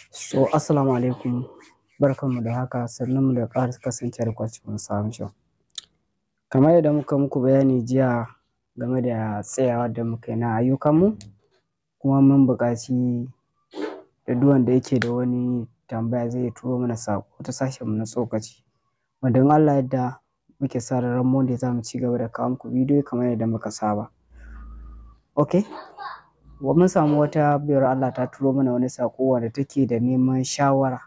So, assalamu alaikum, barkanmu da haka, sannunmu da ƙara kasance da cikin sabon show. Kamar yadda muka muku bayani jiya game da tsayawa da muka yi na ayyukanmu, kuma mun buƙaci da duk wanda yake da wani tambaya zai turo mana saƙo ta sashenmu na tsokaci. Wanda in Allah yadda muke sa ran Monday za mu ci gaba da kawo muku bidiyo kamar yadda muka saba. Okay? Mun samu wata biyar Allah ta turo mana wani saƙo wanda take da neman shawara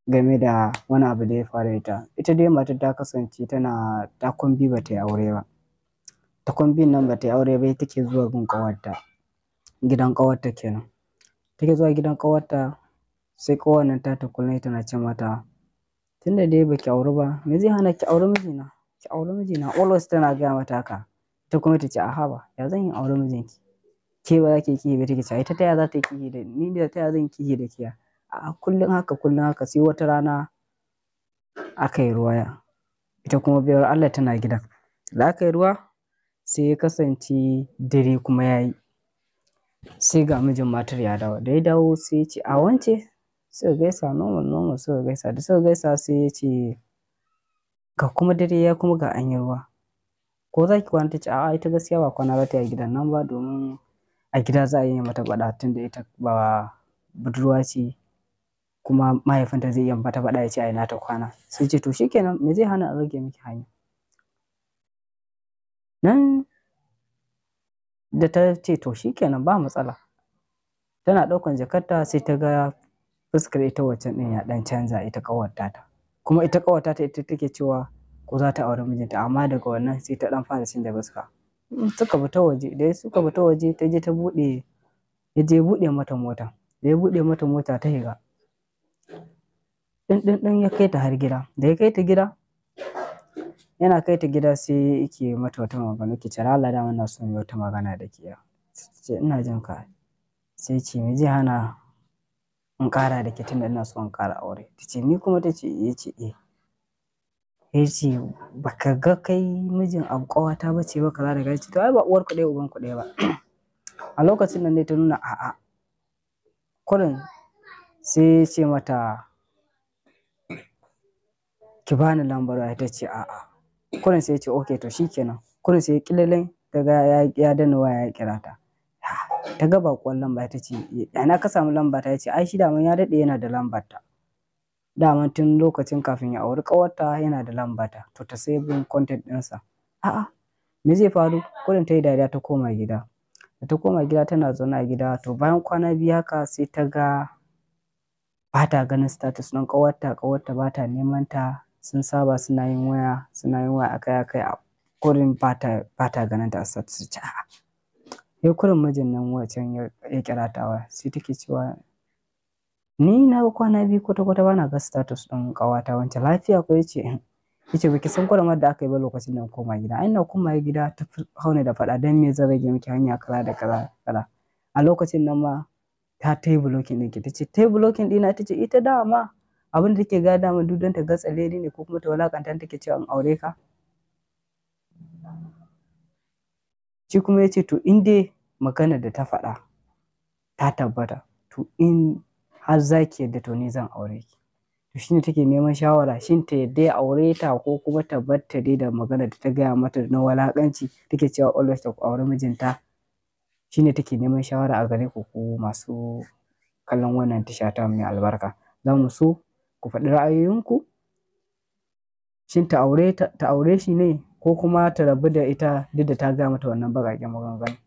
game da wani abu da ya faru da ita. Ita dai matar ta kasance tana takon biyu ba ta yi aure ba. Takon biyun nan ba ta yi aure ba, take zuwa gun ƙawarta, gidan ƙawarta kenan. Take zuwa gidan ƙawarta sai ƙawar nan ta kullum tana ce mata, tunda dai baki aure ba, me zai hana ki aure mijina? Ki aure mijina. Always tana gaya mata haka. Ita kuma ta ce a haba, ya zan yi aure mijinki? Ke ba za ki kihi ba, take cewa ita ta ya za ta yi kihi da ni, da ta ya zan kihi da ke? A kullum haka sai wata rana aka yi ruwa, ita kuma biyar Allah tana gidan. Da aka yi ruwa sai ya kasance dare kuma ya yi, sai ga mijin matar ya dawo. Da ya dawo sai ya ce a wance, suka gaisa normal suka gaisa. Da suka gaisa sai ya ce ga kuma dare ya kuma ga an yi ruwa, ko za ki kwana? Ta ce a'a ita gaskiya ba kwana za ta yi gidan nan ba, domin a gida za a yi mata faɗa tunda ita ba budurwa ce, kuma mahaifinta zai iya mata faɗa ya ce a ina ta kwana. Sai ce to shikenan, me zai hana a rage miki hanya? Nan da ta ce to shikenan ba matsala, tana ɗaukan jakarta sai ta ga fuskar ita waccan ɗin ya ɗan canza, ita ƙawarta ta. Kuma ita ƙawarta ta ita take cewa ko za ta aure mijinta, amma daga wannan sai ta ɗan fara canza fuska. Suka fita waje, da suka fita waje ta je ta buɗe, ya je buɗe mata mota. Da ya buɗe mata mota ta shiga. Ɗin ya kai ta har gida. Da ya kai ta gida, yana kai ta gida sai yake mata wata magana, yake ce Allah dama ina son yi wata magana da ke. Ce ina jin ka. Sai ce me zai hana in ƙara da ke tunda ina so in ƙara aure? Ta ce ni kuma? Ta ce ya ce eh. Ya ce baka ga kai mijin abu ƙawata ba ce ba kaza da gaci? To ai ba uwar ku ɗaya uban ku ɗaya ba. A lokacin nan ne ta nuna a'a. Kurin sai ya ce mata ki bani lambar waya. Ta ce a'a. Kurin sai ya ce okay to shikenan. Kurin sai ya ƙilalen ta ga ya danna waya ya kira ta. Ta ga baƙuwar lamba. Ta ce ina ka samu lamba ta? Ya ce ai shi daman ya daɗe yana da lambar ta. Daman tun lokacin kafin ya auri ƙawarta yana da lambar ta. To ta saving contact ɗinsa. A'a, me zai faru? Kurin ta yi dariya ta koma gida. Da ta koma gida tana zaune a gida, to bayan kwana biyu haka sai ta ga ba ta ganin status ɗin ƙawarta, ƙawarta ba ta neman ta, sun saba suna yin waya akai-akai, a kurin ba ta ganin ta a status. Ta ce a'a. Sai kurin mijin nan wancan ya kira ta waya, sai take cewa ni na ga kwana biyu kwata-kwata ba na ga status ɗin ƙawata wancan, lafiya ko? Ya ce baki san kuramar da aka yi ba lokacin da koma gida. Ai na koma gida ta haune da faɗa, don me zan rage miki hanya kaza da kaza. A lokacin nan ma ta yi blocking ɗinki. Ta ce ta yi blocking ɗina? Ta ce ita dama abin da take gada min duk don ta gatsa ledi ne, ko kuma ta walakanta take cewa in aure ka. Shi kuma ya ce to in dai magana da ta faɗa ta tabbata, to in har za ki yadda to ni zan aure ki. To shine take neman shawara, shin ta yadda ya aure ta ko kuma ta bar ta dai da magana da ta gaya mata na walakanci, take cewa always ta aure mijinta. Shine take neman shawara a gare ku masu kallon wannan tasha ta mai albarka. Za mu so ku faɗi ra'ayoyinku. Shin ta aure shi ne ko kuma ta rabu da ita duk da ta gaya mata wannan baƙaƙen maganganu?